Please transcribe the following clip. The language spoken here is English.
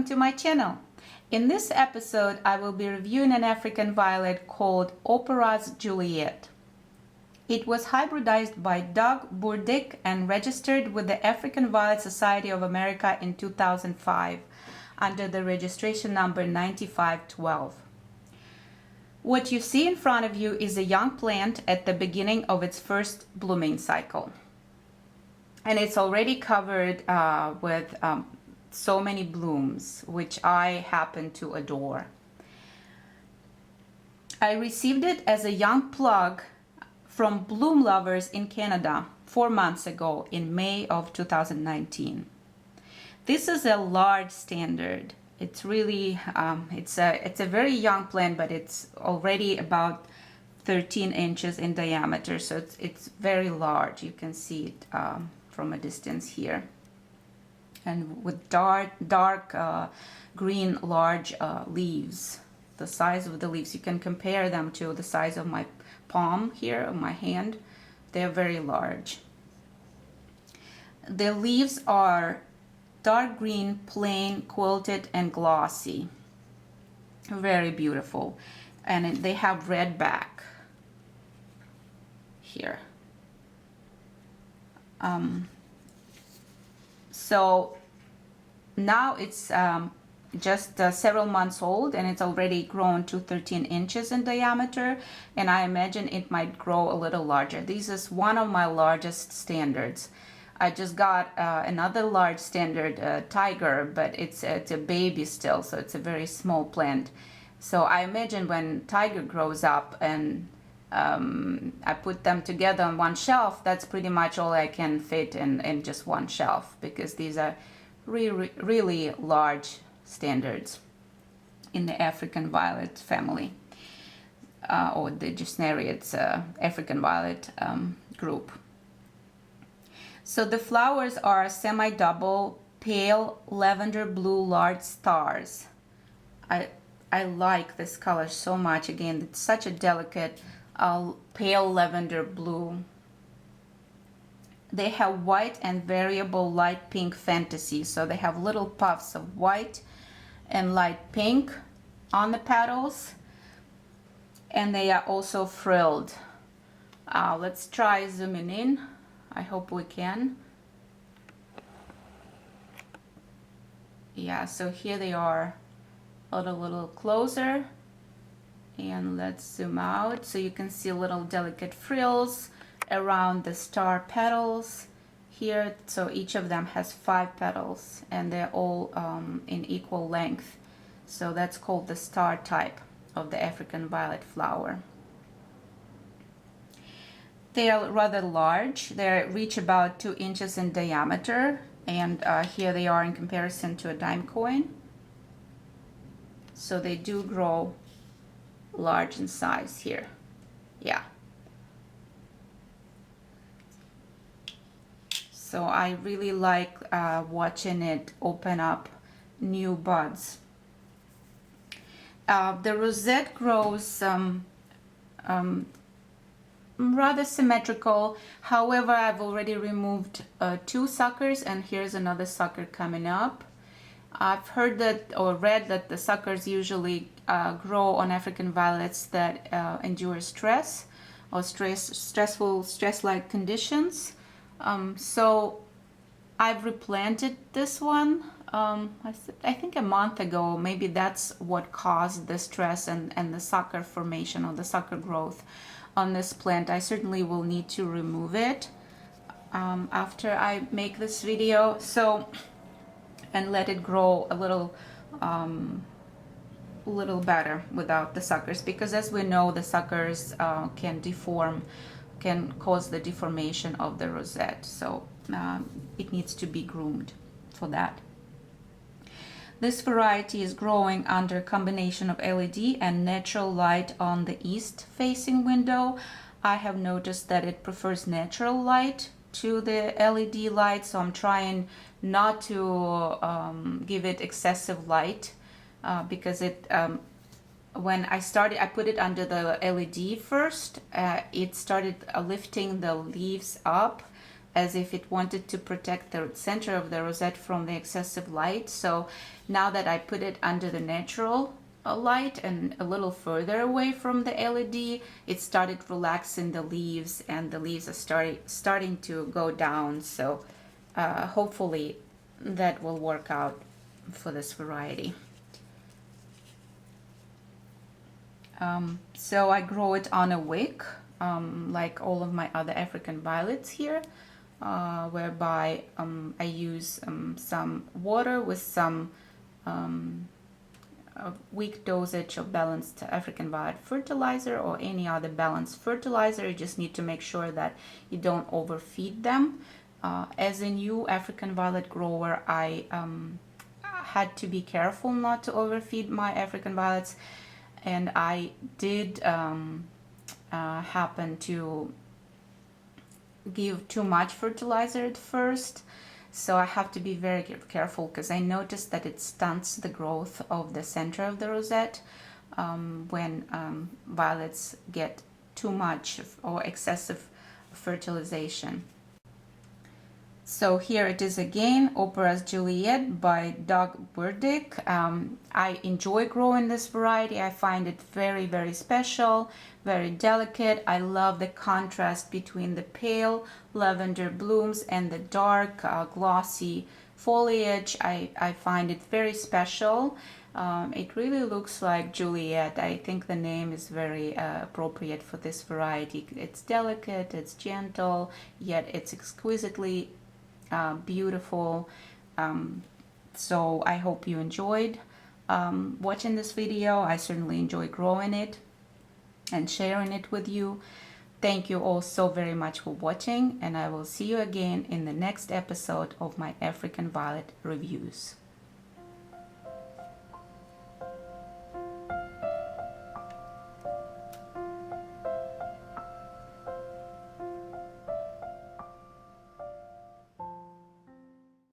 welcome to my channel. In this episode, I will be reviewing an African violet called Opera's Juliet. It was hybridized by Doug Burdick and registered with the African Violet Society of America in 2005 under the registration number 9512. What you see in front of you is a young plant at the beginning of its first blooming cycle. And it's already covered with so many blooms, which I happen to adore. I received it as a young plug from Bloom Lovers in Canada 4 months ago in May of 2019. This is a large standard. It's really, it's a very young plant, but it's already about 13 inches in diameter, so it's very large. You can see it from a distance here. And with dark green large leaves. The size of the leaves, you can compare them to the size of my palm here, of my hand. They're very large. The leaves are dark green, plain, quilted, and glossy. Very beautiful. And they have red back here. So now it's just several months old, and it's already grown to 13 inches in diameter, and I imagine it might grow a little larger. This is one of my largest standards. I just got another large standard, Tiger, but it's a baby still, so it's a very small plant. So I imagine when Tiger grows up and I put them together on one shelf, that's pretty much all I can fit in just one shelf, because these are really large standards in the African violet family, or the Gesneriates African violet group. So the flowers are semi-double, pale lavender blue large stars. I like this color so much. Again, it's such a delicate pale lavender blue. They have white and variable light pink fantasy, so they have little puffs of white and light pink on the petals, and they are also frilled. Let's try zooming in. I hope we can. Yeah, so here they are a little closer. And let's zoom out so you can see little delicate frills around the star petals here. So each of them has 5 petals, and they're all in equal length. So that's called the star type of the African violet flower. They are rather large. They reach about 2 inches in diameter, and here they are in comparison to a dime coin. So they do grow large in size here. Yeah. So I really like watching it open up new buds. The rosette grows rather symmetrical. However, I've already removed 2 suckers, and here's another sucker coming up. I've heard that, or read that, the suckers usually grow on African violets that endure stress or stress-like conditions. So I've replanted this one, I think a month ago. Maybe that's what caused the stress and the sucker formation, or the sucker growth on this plant. I certainly will need to remove it after I make this video. So, and let it grow a little better without the suckers, because as we know, the suckers can cause the deformation of the rosette. So it needs to be groomed for that. This variety is growing under a combination of LED and natural light on the east facing window. I have noticed that it prefers natural light to the LED light, so I'm trying not to give it excessive light, because it when I put it under the LED first, it started lifting the leaves up as if it wanted to protect the center of the rosette from the excessive light. So now that I put it under the natural light and a little further away from the LED, it started relaxing the leaves, and the leaves are starting to go down. So hopefully that will work out for this variety. So I grow it on a wick, like all of my other African violets here, whereby I use some water with some a weak dosage of balanced African violet fertilizer or any other balanced fertilizer. You just need to make sure that you don't overfeed them. As a new African violet grower, I had to be careful not to overfeed my African violets, and I did happen to give too much fertilizer at first. So I have to be very careful, because I noticed that it stunts the growth of the center of the rosette when violets get too much or excessive fertilization. So here it is again, Opera's Juliet by Doug Burdick. I enjoy growing this variety. I find it very, very special, very delicate. I love the contrast between the pale lavender blooms and the dark glossy foliage. I find it very special. It really looks like Juliet. I think the name is very appropriate for this variety. It's delicate, it's gentle, yet it's exquisitely beautiful. So I hope you enjoyed watching this video. I certainly enjoy growing it and sharing it with you. Thank you all so very much for watching, and I will see you again in the next episode of my African Violet reviews.